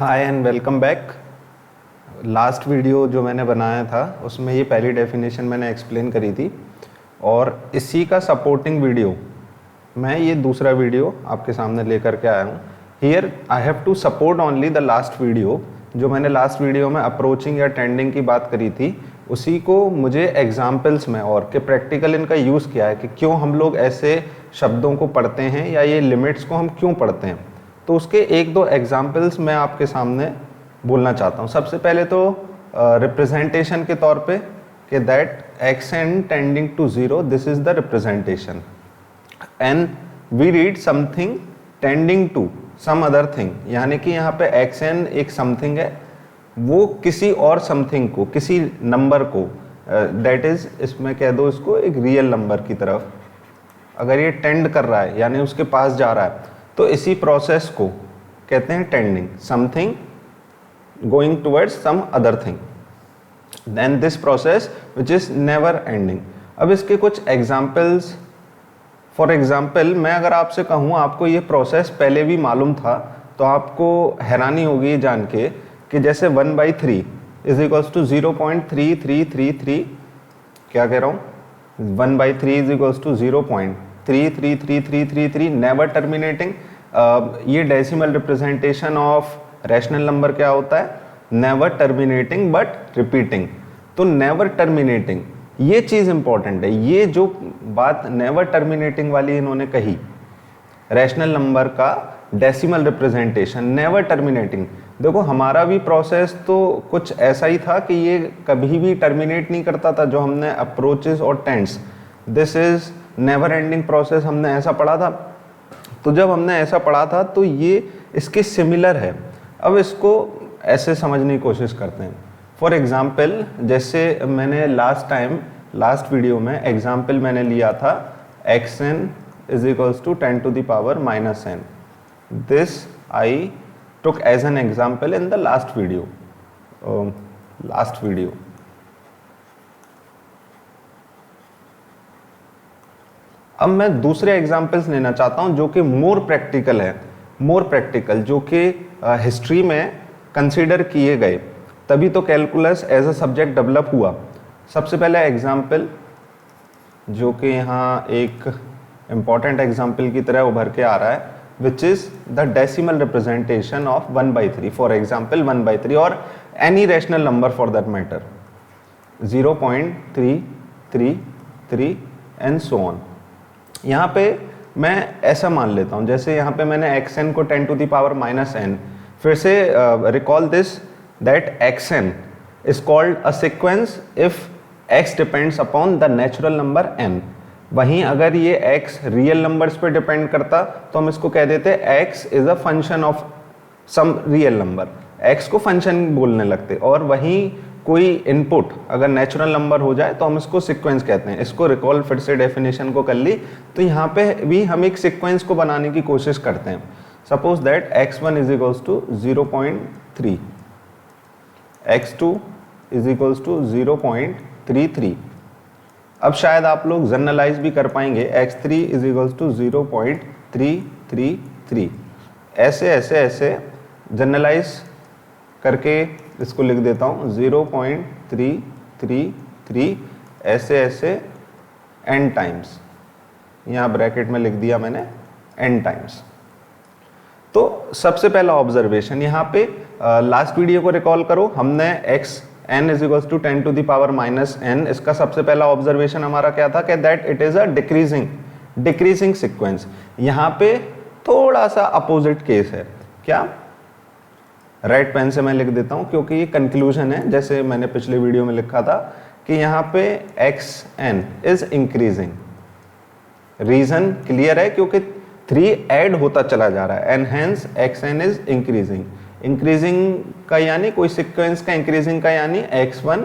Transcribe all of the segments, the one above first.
Hi and welcome back. Last video जो मैंने बनाया था उसमें ये पहली डेफिनेशन मैंने एक्सप्लेन करी थी और इसी का सपोर्टिंग वीडियो मैं ये दूसरा वीडियो आपके सामने लेकर के आया हूँ। Here I have to support only the last video. जो मैंने लास्ट वीडियो में अप्रोचिंग या टेंडिंग की बात करी थी उसी को मुझे एग्जाम्पल्स में और के प्रैक्टिकल इनका यूज़ किया है कि क्यों हम लोग ऐसे शब्दों को पढ़ते हैं या ये लिमिट्स को हम क्यों पढ़ते हैं। तो उसके एक दो एग्जाम्पल्स मैं आपके सामने बोलना चाहता हूँ। सबसे पहले तो रिप्रेजेंटेशन के तौर पे कि that X N tending to zero, this is the representation and we read something tending to some other thing, यानी कि यहाँ पे एक्स एन एक समथिंग है, वो किसी और समथिंग को, किसी नंबर को, दैट इज़ इसमें कह दो इसको एक रियल नंबर की तरफ अगर ये टेंड कर रहा है यानी उसके पास जा रहा है तो इसी प्रोसेस को कहते हैं tending, something going towards some other thing, then this process which is never ending. अब इसके कुछ एग्जाम्पल्स, फॉर एग्जाम्पल मैं अगर आपसे कहूँ आपको ये प्रोसेस पहले भी मालूम था तो आपको हैरानी होगी जान के कि जैसे 1/3 इज इक्वल्स टू 0.3333, क्या कह रहा हूँ, 1/3 is equals to 0.333333 never terminating. ये decimal representation of rational number क्या होता है, नेवर टर्मिनेटिंग बट रिपीटिंग। तो नेवर टर्मिनेटिंग ये चीज़ इंपॉर्टेंट है। ये जो बात नेवर टर्मिनेटिंग वाली इन्होंने कही, रैशनल नंबर का डेसिमल रिप्रेजेंटेशन नेवर टर्मिनेटिंग, देखो हमारा भी प्रोसेस तो कुछ ऐसा ही था कि ये कभी भी टर्मिनेट नहीं करता था। जो हमने अप्रोचेस और tends, this is never ending process, हमने ऐसा पढ़ा था। तो जब हमने ऐसा पढ़ा था तो ये इसके सिमिलर है। अब इसको ऐसे समझने की कोशिश करते हैं। फॉर एग्जाम्पल जैसे मैंने लास्ट वीडियो में एग्जाम्पल मैंने लिया था xn is equals to 10 to the power minus n. This I took as an example in the last video. अब मैं दूसरे एग्जाम्पल्स लेना चाहता हूं जो कि मोर प्रैक्टिकल है, जो कि हिस्ट्री में कंसीडर किए गए, तभी तो calculus as a subject develop हुआ। सबसे पहला एग्जाम्पल जो कि यहाँ एक इम्पॉर्टेंट एग्जाम्पल की तरह उभर के आ रहा है, which is the decimal representation of 1/3, for example 1/3 और any rational number for that matter, 0.333 and so on. यहाँ पे मैं ऐसा मान लेता हूँ, जैसे यहाँ पे मैंने xn को 10 to the power minus n, फिर से recall this that xn is called a sequence if x depends upon the natural number n। वहीं अगर ये x रियल नंबर्स पे डिपेंड करता तो हम इसको कह देते x is a function of some real number, x को फंक्शन बोलने लगते। और वहीं कोई इनपुट अगर नेचुरल नंबर हो जाए तो हम इसको सीक्वेंस कहते हैं। इसको रिकॉल फिर से डेफिनेशन को कर ली तो यहाँ पे भी हम एक सीक्वेंस को बनाने की कोशिश करते हैं। Suppose that x1 is equals to 0.3, x2 is equals to 0.33। अब शायद आप लोग जनरलाइज भी कर पाएंगे, x3 इज इक्वल्स टू 0.333। ऐसे जनरलाइज करके इसको लिख देता हूँ 0.333 ऐसे n टाइम्स, यहाँ ब्रैकेट में लिख दिया मैंने n टाइम्स। तो सबसे पहला ऑब्जर्वेशन यहाँ पे लास्ट वीडियो को रिकॉल करो, हमने xn is equals to 10 to the power minus n, इसका सबसे पहला ऑब्जर्वेशन हमारा क्या था कि that it is a decreasing sequence. यहाँ पे थोड़ा सा अपोजिट केस है, क्या, राइट पेन से मैं लिख देता हूँ क्योंकि ये कंक्लूजन है, जैसे मैंने पिछले वीडियो में लिखा था कि यहाँ पे xn is increasing. Reason clear है क्योंकि 3 ऐड होता चला जा रहा है and hence xn is increasing. Increasing का यानी कोई सीक्वेंस का इंक्रीजिंग का यानी x1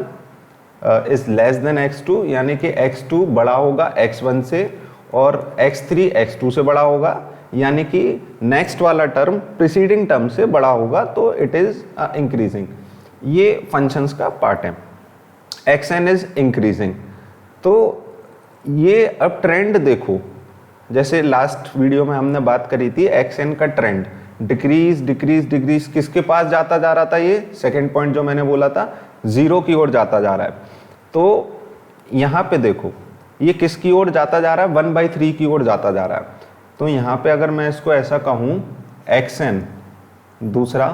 is less than x2, यानी कि x2 बड़ा होगा x1 से और x3 x2 से बड़ा होगा, यानी कि नेक्स्ट वाला टर्म प्रीसीडिंग टर्म से बड़ा होगा, तो इट इज इंक्रीजिंग। ये फंक्शंस का पार्ट है, xn इज इंक्रीजिंग। तो ये अब ट्रेंड देखो, जैसे लास्ट वीडियो में हमने बात करी थी xn का ट्रेंड, डिक्रीज डिक्रीज डिक्रीज, किसके पास जाता जा रहा था, ये सेकेंड पॉइंट जो मैंने बोला था, 0 की ओर जाता जा रहा है। तो यहाँ पे देखो ये किसकी ओर जाता जा रहा है, 1/3 की ओर जाता जा रहा है। तो यहाँ पे अगर मैं इसको ऐसा कहूँ xn, दूसरा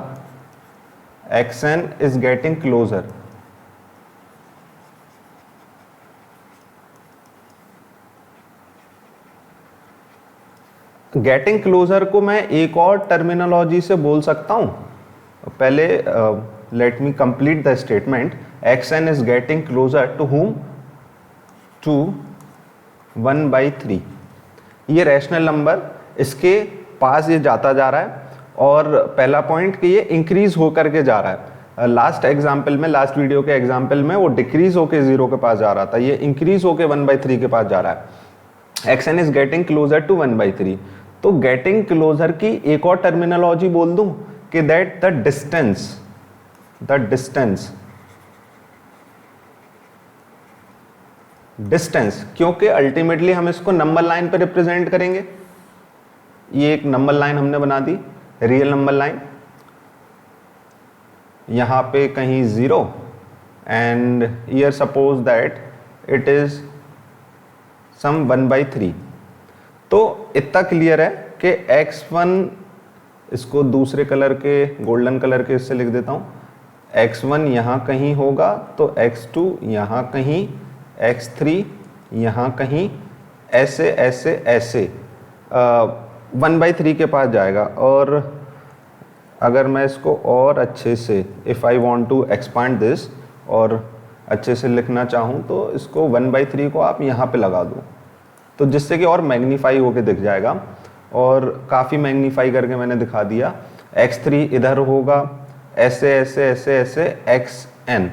xn is getting closure, getting closure को मैं एक और टर्मिनोलॉजी से बोल सकता हूं। पहले let me complete the statement. xn is getting closer to whom, to 1/3। ये रैशनल नंबर इसके पास ये जाता जा रहा है, और पहला पॉइंट कि ये इंक्रीज होकर के जा रहा है। लास्ट एग्जाम्पल में, लास्ट वीडियो के एग्जाम्पल में वो डिक्रीज होके 0 के पास जा रहा था, ये इंक्रीज होके 1/3 के पास जा रहा है। xn is getting closer to 1/3। तो गेटिंग क्लोजर की एक और टर्मिनोलॉजी बोल दूं कि दैट द डिस्टेंस, क्योंकि अल्टीमेटली हम इसको नंबर लाइन पे रिप्रेजेंट करेंगे। ये एक नंबर लाइन हमने बना दी, रियल नंबर लाइन, यहां पे कहीं 0 and here suppose that it is some 1/3। तो इतना क्लियर है कि x1, इसको दूसरे कलर के, गोल्डन कलर के इससे लिख देता हूँ, x1 यहाँ कहीं होगा, तो x2 यहाँ कहीं, x3 यहाँ कहीं, ऐसे ऐसे ऐसे 1/3 के पास जाएगा। और अगर मैं इसको और अच्छे से, if I want to expand this और अच्छे से लिखना चाहूँ, तो इसको 1/3 को आप यहाँ पे लगा दो, तो जिससे कि और मैग्नीफाई होके दिख जाएगा। और काफ़ी मैग्नीफाई करके मैंने दिखा दिया। x3 इधर होगा, ऐसे ऐसे ऐसे ऐसे xn।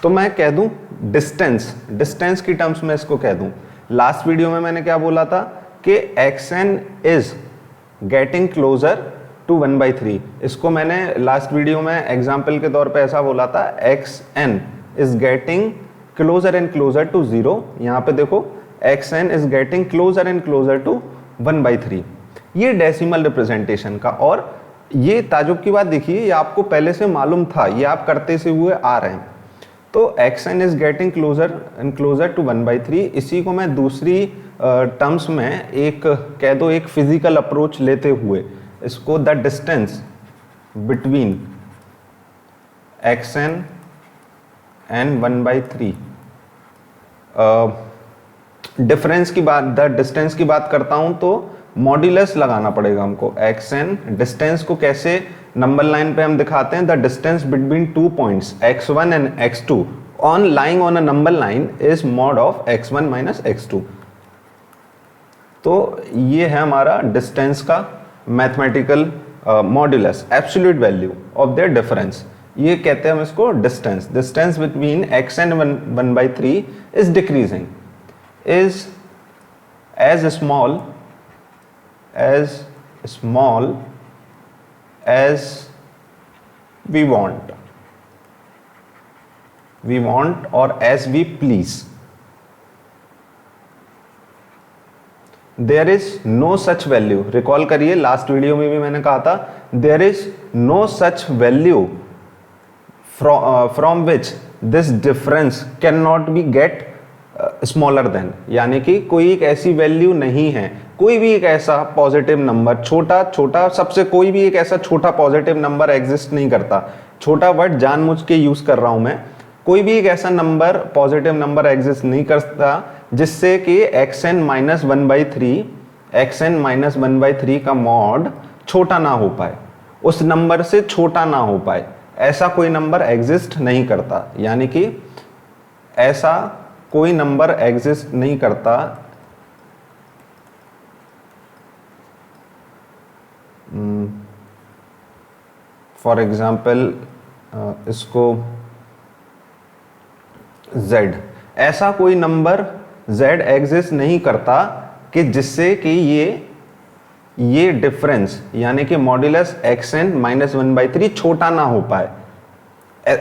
तो मैं कह दूं डिस्टेंस की टर्म्स में इसको कह दूं। लास्ट वीडियो में मैंने क्या बोला था कि xn is getting closer to 1/3। इसको मैंने लास्ट वीडियो में एग्जाम्पल के तौर पे ऐसा बोला था, xn is getting closer and closer to 0। यहाँ पे देखो xn is getting closer and closer to 1/3। ये डेसिमल रिप्रेजेंटेशन का, और ये ताजुब की बात देखिए, ये आपको पहले से मालूम था, ये आप करते से हुए आ रहे हैं। तो xn is getting closer and closer to 1/3। इसी को मैं दूसरी टर्म्स में एक कह दो, एक फिजिकल अप्रोच लेते हुए इसको the distance between xn and 1/3, difference की बात, द डिस्टेंस की बात करता हूं तो मॉड्यूलस लगाना पड़ेगा हमको। xn डिस्टेंस को कैसे नंबर लाइन पे हम दिखाते हैं, the distance between 2 points x1 and x2 on lying on a number line is mod of x1 minus x2। तो ये है हमारा डिस्टेंस का mathematical modulus, absolute value of their difference. ये कहते हैं हम इसको distance. Distance between x and 1/3 is decreasing, is as small as we want or as we please. There is no such value. Recall करिए, last video में भी मैंने कहा था, there is no such value from which this difference cannot be get smaller than, यानी कि कोई एक ऐसी वैल्यू नहीं है, कोई भी एक ऐसा पॉजिटिव नंबर, छोटा छोटा, सबसे कोई भी एक ऐसा छोटा पॉजिटिव नंबर एग्जिस्ट नहीं करता। छोटा वर्ड जानबूझ के यूज कर रहा हूं मैं। कोई भी एक ऐसा नंबर, पॉजिटिव नंबर एग्जिस्ट नहीं करता जिससे कि xn माइनस 1/3 का मॉड छोटा ना हो पाए, उस नंबर से छोटा ना हो पाए, ऐसा कोई नंबर एग्जिस्ट नहीं करता। यानी कि ऐसा कोई नंबर एग्जिस्ट नहीं करता फॉर एग्जाम्पल इसको z, ऐसा कोई नंबर z एग्जिस्ट नहीं करता कि जिससे कि ये डिफरेंस यानी कि मॉड्यूलस xn माइनस 1/3 छोटा ना हो पाए।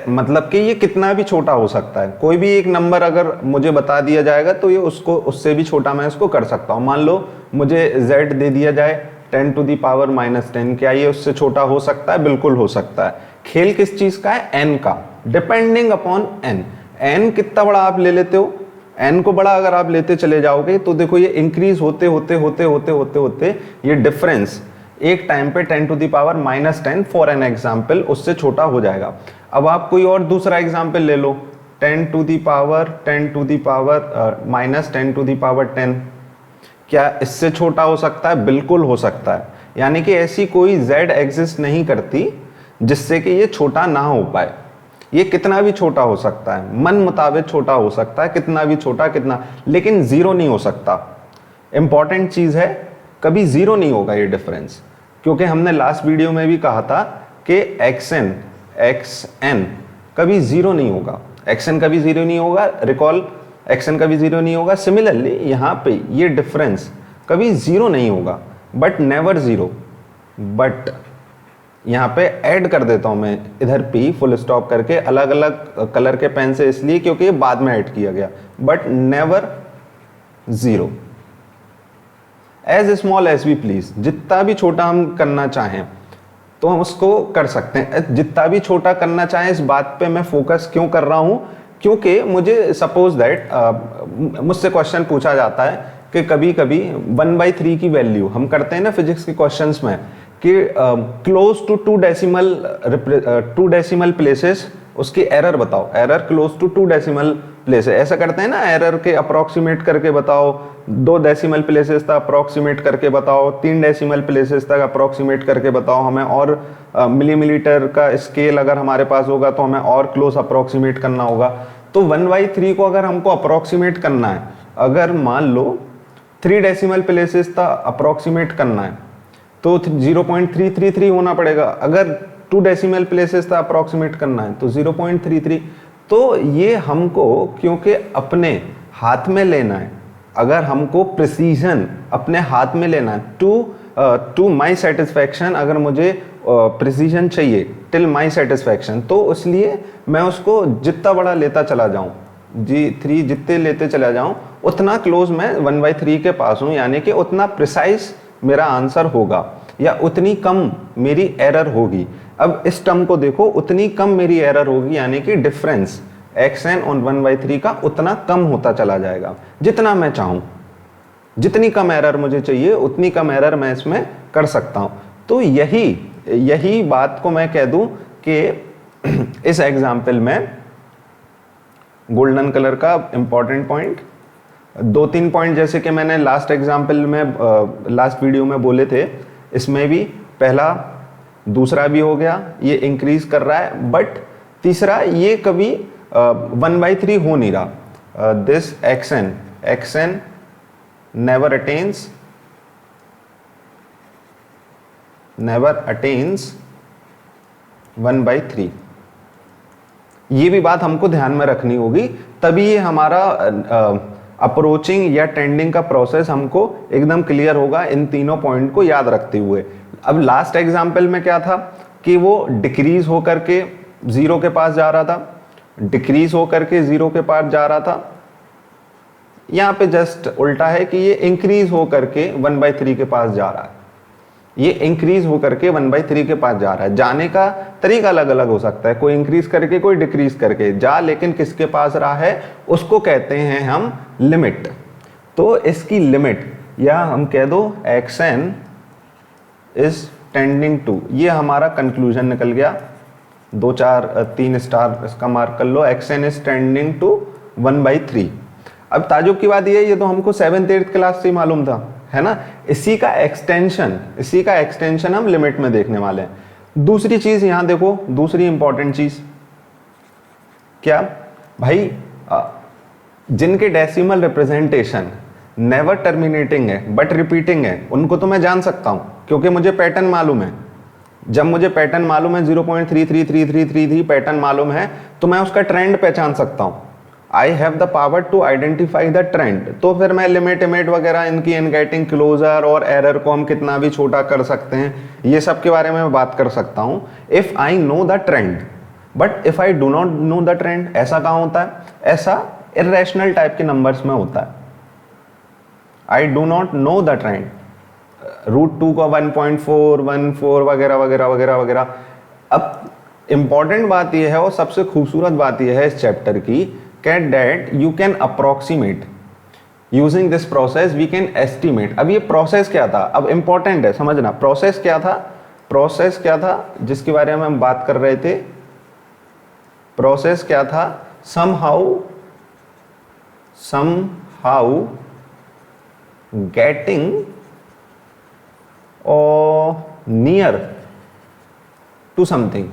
मतलब कि ये कितना भी छोटा हो सकता है, कोई भी एक नंबर अगर मुझे बता दिया जाएगा तो ये उसको, उससे भी छोटा मैं इसको कर सकता हूँ। मान लो मुझे z दे दिया जाए 10 टू दी पावर -10, क्या ये उससे छोटा हो सकता है? बिल्कुल हो सकता है। खेल किस चीज का है? n का, डिपेंडिंग अपॉन n। n कितना बड़ा आप ले लेते हो, n को बड़ा अगर आप लेते चले जाओगे तो देखो ये इंक्रीज होते होते होते होते होते होते ये डिफरेंस एक टाइम पे 10 to the power -10 for an example उससे छोटा हो जाएगा। अब आप कोई और दूसरा एग्जाम्पल ले लो, 10 to the power -10 to the power 10, क्या इससे छोटा हो सकता है? बिल्कुल हो सकता है। यानी कि ऐसी कोई z एग्जिस्ट नहीं करती जिससे कि ये छोटा ना हो पाए। ये कितना भी छोटा हो सकता है, मन मुताबिक छोटा हो सकता है, कितना भी छोटा, कितना, लेकिन जीरो नहीं हो सकता। इंपॉर्टेंट चीज है, कभी जीरो नहीं होगा ये डिफरेंस, क्योंकि हमने लास्ट वीडियो में भी कहा था कि xn कभी जीरो नहीं होगा, xn कभी जीरो नहीं होगा, रिकॉल, xn कभी जीरो नहीं होगा। सिमिलरली यहाँ पे ये डिफरेंस कभी जीरो नहीं होगा, बट नेवर जीरो। बट यहाँ पे ऐड कर देता हूं मैं इधर p फुल स्टॉप करके अलग अलग कलर के पेन से, इसलिए क्योंकि ये बाद में ऐड किया गया, but never zero. As small as we please, जितना भी छोटा हम करना चाहें तो हम उसको कर सकते हैं। जितना भी छोटा करना चाहें, इस बात पे मैं फोकस क्यों कर रहा हूं? क्योंकि मुझे सपोज दैट मुझसे क्वेश्चन पूछा जाता है कि कभी कभी 1/3 की वैल्यू हम करते हैं ना फिजिक्स के क्वेश्चंस में कि क्लोज टू 2 डेसिमल प्लेसेस उसकी एरर बताओ, error close to 2 decimal places, ऐसा करते हैं ना, एरर के अप्रोक्सीमेट करके बताओ, 2 डेसिमल प्लेसेस तक अप्रोक्सीमेट करके बताओ, 3 डेसिमल प्लेसेस तक अप्रोक्सीमेट करके बताओ हमें, और मिलीमीटर का स्केल अगर हमारे पास होगा तो हमें और क्लोज अप्रोक्सीमेट करना होगा। तो 1/3 को अगर हमको अप्रोक्सीमेट करना है, अगर मान लो 3 डेसिमल प्लेसेस तक अप्रोक्सीमेट करना है तो 0.333 होना पड़ेगा। अगर 2 डेसिमल प्लेसेस तक अप्रोक्सीमेट करना है तो 0.33। तो ये हमको क्योंकि अपने हाथ में लेना है, अगर हमको प्रिसीजन अपने हाथ में लेना है, टू माई सेटिस्फैक्शन, अगर मुझे प्रिसीजन चाहिए टिल माई सेटिस्फैक्शन, तो इसलिए मैं उसको जितना बड़ा लेता चला जाऊं, G3 जितने लेते चला जाऊं उतना क्लोज मैं 1/3 के पास हूं, यानी कि उतना प्रिसाइज मेरा आंसर होगा या उतनी कम मेरी एरर होगी। अब इस टर्म को देखो, उतनी कम मेरी एरर होगी, यानी कि डिफरेंस xn और 1/3 का उतना कम होता चला जाएगा जितना मैं चाहूं। जितनी कम एरर मुझे चाहिए उतनी कम एरर मैं इसमें कर सकता हूं। तो यही बात को मैं कह दूं कि इस एग्जाम्पल में गोल्डन कलर का इंपॉर्टेंट पॉइंट, 2-3 पॉइंट जैसे कि मैंने लास्ट एग्जाम्पल में लास्ट वीडियो में बोले थे, इसमें भी पहला दूसरा भी हो गया, ये इंक्रीज कर रहा है, बट तीसरा ये कभी 1/3 हो नहीं रहा। This xn never attains 1/3। ये भी बात हमको ध्यान में रखनी होगी, तभी ये हमारा अप्रोचिंग या टेंडिंग का प्रोसेस हमको एकदम क्लियर होगा इन तीनों पॉइंट को याद रखते हुए। अब लास्ट एग्जाम्पल में क्या था कि वो डिक्रीज होकर के 0 के पास जा रहा था, डिक्रीज होकर के 0 के पास जा रहा था। यहाँ पे जस्ट उल्टा है कि ये इंक्रीज होकर के 1/3 के पास जा रहा है, ये इंक्रीज होकर के 1/3 के पास जा रहा है। जाने का तरीका अलग अलग हो सकता है, कोई इंक्रीज करके कोई डिक्रीज करके जा, लेकिन किसके पास रहा है उसको कहते हैं हम लिमिट। तो इसकी लिमिट, या हम कह दो xn इज टेंडिंग टू, ये हमारा कंक्लूजन निकल गया। 2-4-3 स्टार इसका मार्क कर लो, xn इज टेंडिंग टू 1/3। अब ताजुब की बात ये तो हमको 7th-8th क्लास से ही मालूम था, है ना। इसी का एक्सटेंशन हम लिमिट में देखने वाले हैं। दूसरी चीज यहां देखो, दूसरी इंपॉर्टेंट चीज क्या भाई, जिनके डेसिमल रिप्रेजेंटेशन नेवर टर्मिनेटिंग है बट रिपीटिंग है, उनको तो मैं जान सकता हूं क्योंकि मुझे पैटर्न मालूम है। जब मुझे पैटर्न मालूम है 0.33333 पैटर्न मालूम है, तो मैं उसका ट्रेंड पहचान सकता हूं। I have the power to identify the trend. तो फिर मैं लिमिट इमेट वगैरह इनकी इन गेटिंग क्लोजर और एरर को हम कितना भी छोटा कर सकते हैं, ये सब के बारे में मैं बात कर सकता हूं if I know the trend. But if I do not know the trend, ऐसा कहां होता है? ऐसा इर्रेशनल टाइप के नंबर्स में होता है। I do not know the trend, √2 को 1.414 वगैरह वगैरह वगैरह वगैरह। अब इंपॉर्टेंट बात यह है और सबसे खूबसूरत बात यह है इस चैप्टर की, that you can approximate using this process, we can estimate. अब ये प्रोसेस क्या था, अब इंपॉर्टेंट है समझना, प्रोसेस क्या था, प्रोसेस क्या था जिसके बारे में हम बात कर रहे थे, प्रोसेस क्या था, somehow getting or near to something,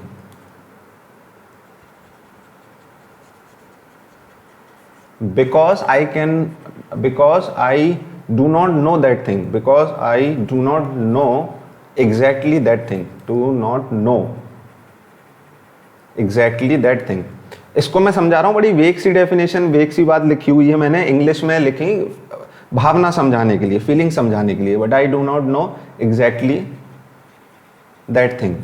because I do not know that thing, because I do not know exactly that thing, do not know exactly that thing। इसको मैं समझा रहा हूँ, बड़ी वेग सी डेफिनेशन, वेग सी बात लिखी हुई है मैंने, इंग्लिश में लिखी भावना समझाने के लिए, फीलिंग समझाने के लिए, but I do not know exactly that thing.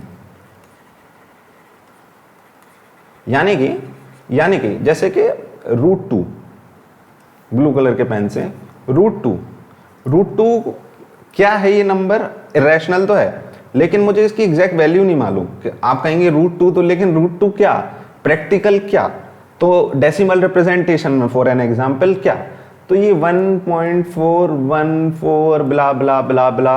यानी कि जैसे कि √2, ब्लू कलर के पेन से √2 क्या है, ये नंबर इरेशनल तो है लेकिन मुझे इसकी एग्जैक्ट वैल्यू नहीं मालूम। कि आप कहेंगे √2 तो, लेकिन √2 क्या, प्रैक्टिकल क्या, तो decimal representation for an example क्या, तो ये 1.414 ब्ला ब्ला ब्ला ब्ला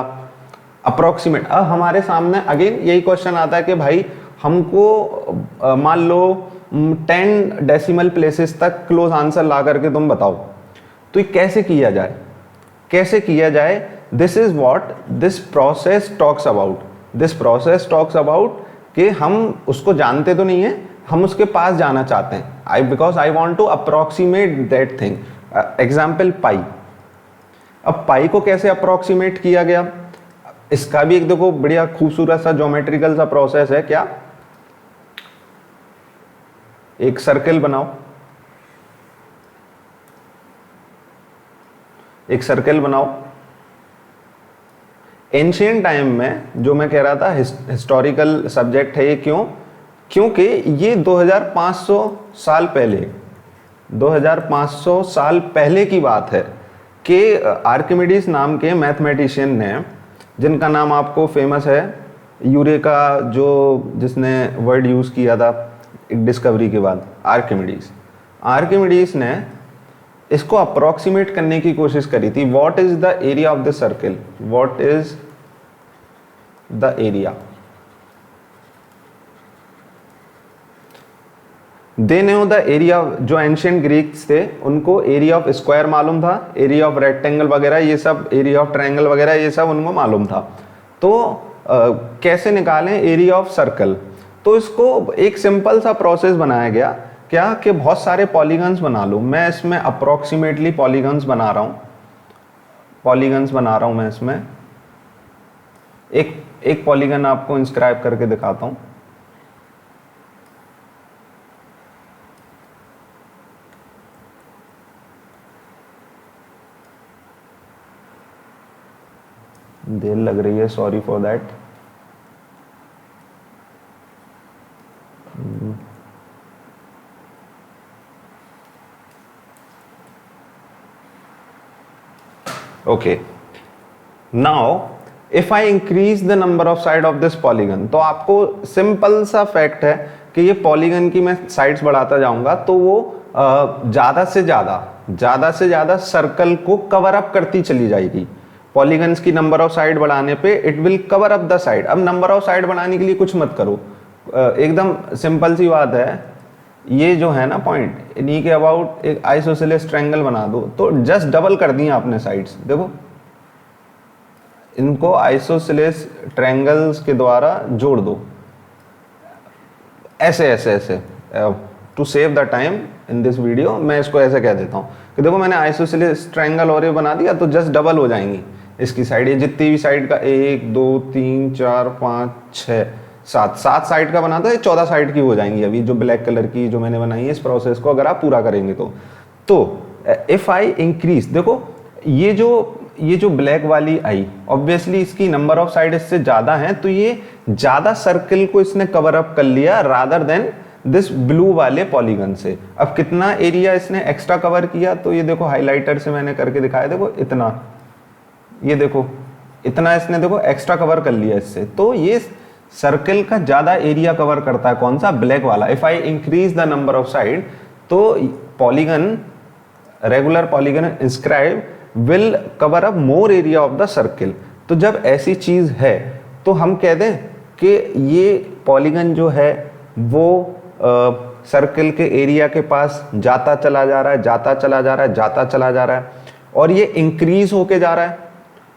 अप्रोक्सीमेट। अब हमारे सामने अगेन यही क्वेश्चन आता है कि भाई हमको मान लो 10 डेसिमल प्लेसेस तक क्लोज आंसर ला करके तुम बताओ, तो ये कैसे किया जाए, this is what this process talks about, कि हम उसको जानते तो नहीं है, हम उसके पास जाना चाहते हैं, because I want to approximate that thing. Example pi. अब पाई को कैसे अप्रोक्सीमेट किया गया, इसका भी एक देखो बढ़िया खूबसूरत सा ज्योमेट्रिकल सा प्रोसेस है। क्या, एक सर्कल बनाओ, एंशिएंट टाइम में, जो मैं कह रहा था हिस्टोरिकल सब्जेक्ट है ये, क्योंकि ये 2500 साल पहले की बात है कि आर्किमिडीज नाम के मैथमेटिशियन ने, जिनका नाम आपको फेमस है, यूरेका, जिसने वर्ड यूज किया था एक डिस्कवरी के बाद, आर्किमिडीज ने इसको अप्रोक्सीमेट करने की कोशिश करी थी। What is the area of the circle, what is the area, they know the area. जो एंशिएंट ग्रीक्स थे उनको एरिया ऑफ स्क्वायर मालूम था, एरिया ऑफ रेक्टेंगल वगैरह ये सब, एरिया ऑफ ट्रायंगल वगैरह ये सब उनको मालूम था। तो कैसे निकालें एरिया ऑफ सर्कल, तो इसको एक सिंपल सा प्रोसेस बनाया गया, क्या कि बहुत सारे पॉलीगन्स बना लो। मैं इसमें अप्रोक्सीमेटली पॉलीगन्स बना रहा हूं मैं इसमें एक पॉलीगन आपको इंस्क्राइब करके दिखाता हूं। देर लग रही है, sorry for that. Okay, now if I increase the number of side of this polygon, तो आपको सिंपल सा फैक्ट है कि ये पॉलीगन की मैं साइड्स बढ़ाता जाऊंगा तो वो ज्यादा से ज्यादा सर्कल को कवर अप करती चली जाएगी। पॉलीगन्स की नंबर ऑफ साइड बढ़ाने पे it will cover up the side. अब नंबर ऑफ साइड बढ़ाने के लिए कुछ मत करो, एकदम सिंपल सी बात है, ये जो है ना पॉइंट, इन्हीं के अबाउट एक आइसोसेलेस ट्रायंगल बना दो, तो जस्ट डबल कर दिए आपने साइड्स। देखो इनको आइसोसेलेस ट्रायंगल्स के द्वारा जोड़ दो, ऐसे। To save the time in this video मैं इसको ऐसे कह देता हूँ कि देखो मैंने आइसोसेलेस ट्रायंगल और ये बना दिया, तो जस्ट डबल हो जाएंगी इसकी साइड। ये जितनी भी साइड का 1 2 3 4 5 6 7 साइड का बना था, ये 14 साइड की हो जाएंगी। अभी जो ब्लैक कलर की जो मैंने बनाई है, इस प्रोसेस को अगर आप पूरा करेंगे तो इफ आई इंक्रीज, देखो ये जो ब्लैक वाली आई, ऑब्वियसली इसकी नंबर ऑफ साइड इससे ज्यादा है, तो ये ज्यादा सर्कल को इसने कवर अप कर लिया रादर देन दिस ब्लू वाले पॉलीगन से। अब कितना एरिया इसने एक्स्ट्रा कवर किया, तो ये देखो हाइलाइटर से मैंने करके दिखाया, देखो इतना, ये देखो इतना इसने देखो एक्स्ट्रा कवर कर लिया इससे, तो ये सर्कल का ज्यादा एरिया कवर करता है, कौन सा, ब्लैक वाला। If I increase the number of side, तो polygon, regular polygon inscribe will cover up more area of the circle. तो जब ऐसी चीज है तो हम कह दें कि ये पॉलीगन जो है वो सर्कल के एरिया के पास जाता चला जा रहा है, जाता चला जा रहा है, जाता चला जा रहा है, और ये इंक्रीज होके जा रहा है,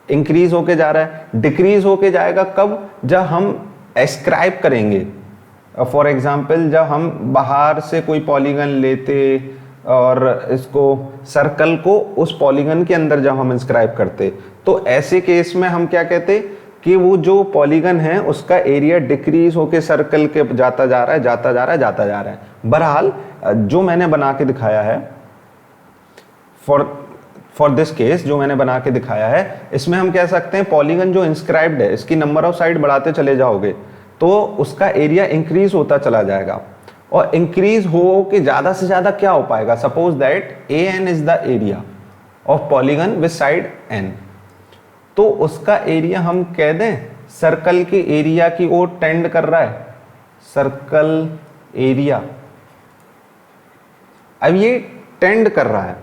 इंक्रीज होके जा रहा है। डिक्रीज होके जाएगा कब, जब हम एस्क्राइब करेंगे। फॉर एग्जाम्पल जब हम बाहर से कोई पॉलीगन लेते और इसको सर्कल को उस पॉलीगन के अंदर जब हम इंस्क्राइब करते, तो ऐसे केस में हम क्या कहते कि वो जो पॉलीगन है उसका एरिया डिक्रीज होके सर्कल के जाता जा रहा है, जाता जा रहा है, जाता जा रहा है। बहरहाल जो मैंने बना के दिखाया है फॉर दिस केस, जो मैंने बना के दिखाया है, इसमें हम कह सकते हैं पॉलीगन जो इंस्क्राइब्ड है इसकी नंबर ऑफ साइड बढ़ाते चले जाओगे तो उसका एरिया इंक्रीज होता चला जाएगा, और इंक्रीज हो के ज्यादा से ज्यादा क्या हो पाएगा, suppose that A N is the area of polygon with side N, तो उसका एरिया हम कह दें सर्कल के एरिया की ओर टेंड कर रहा है, सर्कल एरिया। अब ये टेंड कर रहा है,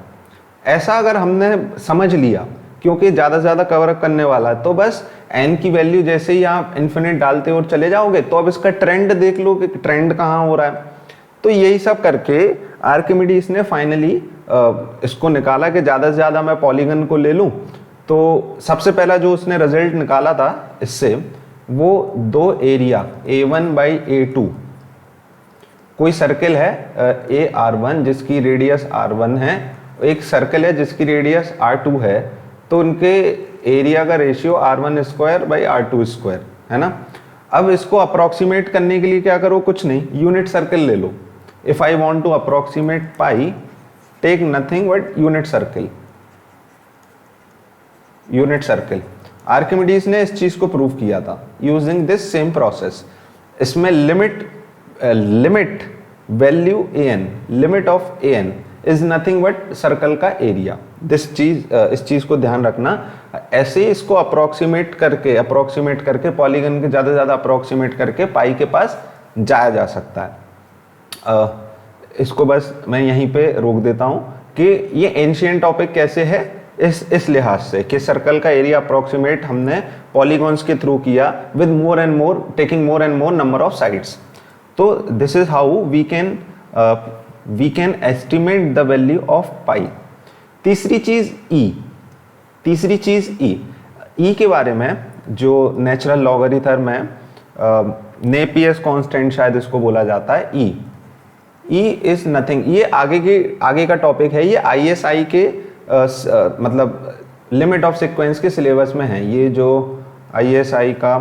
ऐसा अगर हमने समझ लिया, क्योंकि ज्यादा से ज्यादा कवर करने वाला है, तो बस एन की वैल्यू जैसे ही आप इन्फिनिट डालते और चले जाओगे, तो अब इसका ट्रेंड देख लो कि ट्रेंड कहाँ हो रहा है। तो यही सब करके आर्किमिडीज ने फाइनली इसको निकाला कि ज्यादा से ज्यादा मैं पॉलीगन को ले लूं। तो सबसे पहला जो उसने रिजल्ट निकाला था इससे, वो दो एरिया A1 बाई A2, कोई सर्किल है AR1 जिसकी रेडियस R1 है, एक सर्कल है जिसकी रेडियस R2 है, तो उनके एरिया का ratio R1 square by R2 square है ना। अब इसको अप्रोक्सीमेट करने के लिए क्या करो, कुछ नहीं, यूनिट सर्कल ले लो। If I want to approximate pi, take nothing but unit circle, unit circle. Archimedes ने इस चीज को प्रूव किया था यूजिंग दिस सेम प्रोसेस। इसमें limit value an, limit of an is nothing but circle का एरिया। इस चीज को ध्यान रखना। ऐसे ही इसको अप्रोक्सीमेट करके पॉलीगन के ज्यादा से ज्यादा अप्रोक्सीमेट करके पाई के पास जाया जा सकता है। इसको बस मैं यहीं पे रोक देता हूं कि ये एंशिएंट टॉपिक कैसे है इस लिहाज से कि सर्कल का एरिया अप्रोक्सीमेट हमने पॉलीगॉन्स के थ्रू किया with more and more, taking more and more number of sides. तो this is how we can estimate the value of pi. तीसरी चीज ई के बारे में, जो नेचुरल लॉगरिथम है, नेपियर्स कांस्टेंट शायद इसको बोला जाता है। ई इज नथिंग, ये आगे का टॉपिक है, ये ISI के मतलब लिमिट ऑफ सीक्वेंस के सिलेबस में है। ये जो ISI का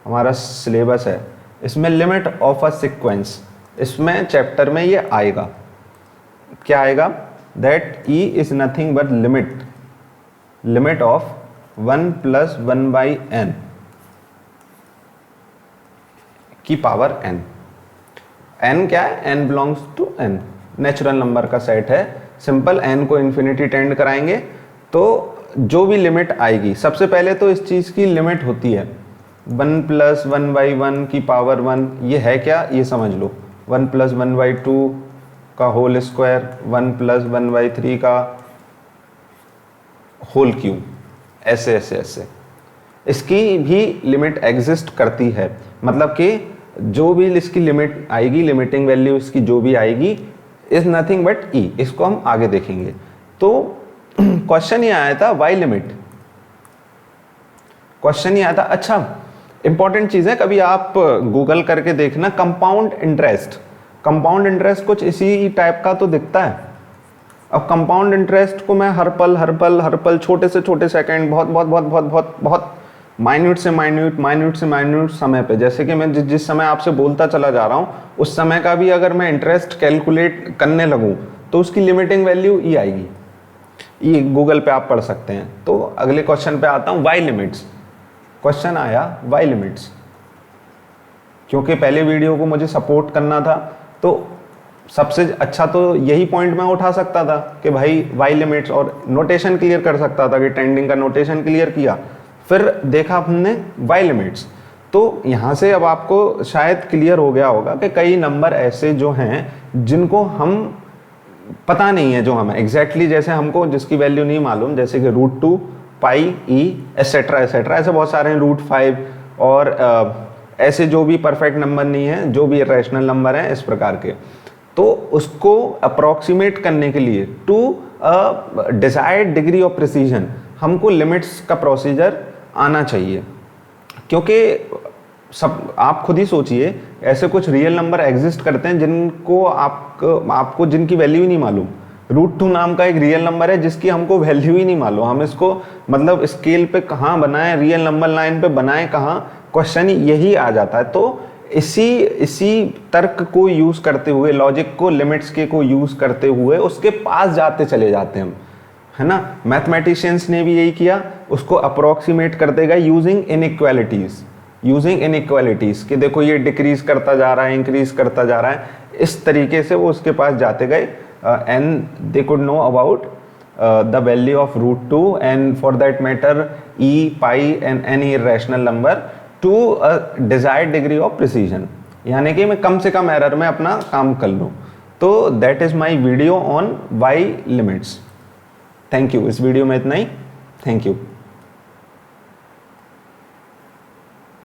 हमारा सिलेबस है इसमें लिमिट ऑफ अ सीक्वेंस, इसमें चैप्टर में ये आएगा। क्या आएगा, that E is nothing but limit of 1 + 1/n की पावर n। n क्या है, n belongs to n, natural number का सेट है। सिंपल, n को इन्फिनिटी टेंड कराएंगे तो जो भी लिमिट आएगी, सबसे पहले तो इस चीज की लिमिट होती है 1 + 1/1 की पावर 1। ये है क्या, ये समझ लो, 1 + 1/2 का होल स्क्वायर, 1 + 1/3 का होल क्यूब, ऐसे। इसकी भी लिमिट एग्जिस्ट करती है, मतलब कि जो भी इसकी लिमिट आएगी, लिमिटिंग वैल्यू इसकी जो भी आएगी इज नथिंग बट E। इसको हम आगे देखेंगे। तो क्वेश्चन ये आया था वाई लिमिट, क्वेश्चन ये आया था। अच्छा, इंपॉर्टेंट चीज है, कभी आप गूगल करके देखना कंपाउंड इंटरेस्ट। कंपाउंड इंटरेस्ट कुछ इसी टाइप का तो दिखता है। अब कंपाउंड इंटरेस्ट को मैं हर पल छोटे से छोटे सेकंड, बहुत माइन्यूट से माइन्यूट समय पे, जैसे कि मैं जिस समय आपसे बोलता चला जा रहा हूँ उस समय का भी अगर मैं इंटरेस्ट कैलकुलेट करने लगूँ तो उसकी लिमिटिंग वैल्यू ई आएगी। ये गूगल पे आप पढ़ सकते हैं। तो अगले क्वेश्चन पे आता हूँ, वाई लिमिट्स। क्वेश्चन आया वाई लिमिट्स, क्योंकि पहले वीडियो को मुझे सपोर्ट करना था तो सबसे अच्छा तो यही पॉइंट मैं उठा सकता था कि भाई वाई लिमिट्स, और नोटेशन क्लियर कर सकता था कि टेंडिंग का नोटेशन क्लियर किया, फिर देखा हमने y लिमिट्स। तो यहाँ से अब आपको शायद क्लियर हो गया होगा कि कई नंबर ऐसे जो हैं जिनको हम पता नहीं है, जो हमें एग्जैक्टली जैसे हमको जिसकी वैल्यू नहीं मालूम, जैसे कि √2 पाई ई एसेट्रा एसेट्रा, ऐसे बहुत सारे हैं, √5 और ऐसे जो भी परफेक्ट नंबर नहीं है, जो भी रैशनल नंबर हैं इस प्रकार के। तो उसको अप्रोक्सीमेट करने के लिए to desired degree of precision हमको लिमिट्स का प्रोसीजर आना चाहिए। क्योंकि सब आप खुद ही सोचिए, ऐसे कुछ रियल नंबर एग्जिस्ट करते हैं जिनको आपको जिनकी वैल्यू ही नहीं मालूम। √2 नाम का एक रियल नंबर है जिसकी हमको वैल्यू ही नहीं मालूम, हम इसको मतलब स्केल पे कहाँ बनाएं, रियल नंबर लाइन पे बनाएं कहाँ, क्वेश्चन यही आ जाता है। तो इसी तर्क को यूज करते हुए, लॉजिक को, लिमिट्स के को यूज करते हुए उसके पास जाते चले जाते हैं हम, है ना। मैथमेटिशियंस ने भी यही किया, उसको अप्रोक्सीमेट करते गए यूजिंग इनइक्वालिटीज कि देखो ये डिक्रीज करता जा रहा है, इंक्रीज करता जा रहा है, इस तरीके से वो उसके पास जाते गए and they could know about the value of √2 and for that matter E pi and any irrational number to a desired degree of precision, यानी कि मैं कम से कम एरर में अपना काम कर लूँ। तो that is my video on y limits. Thank you. इस वीडियो में इतना ही। Thank you.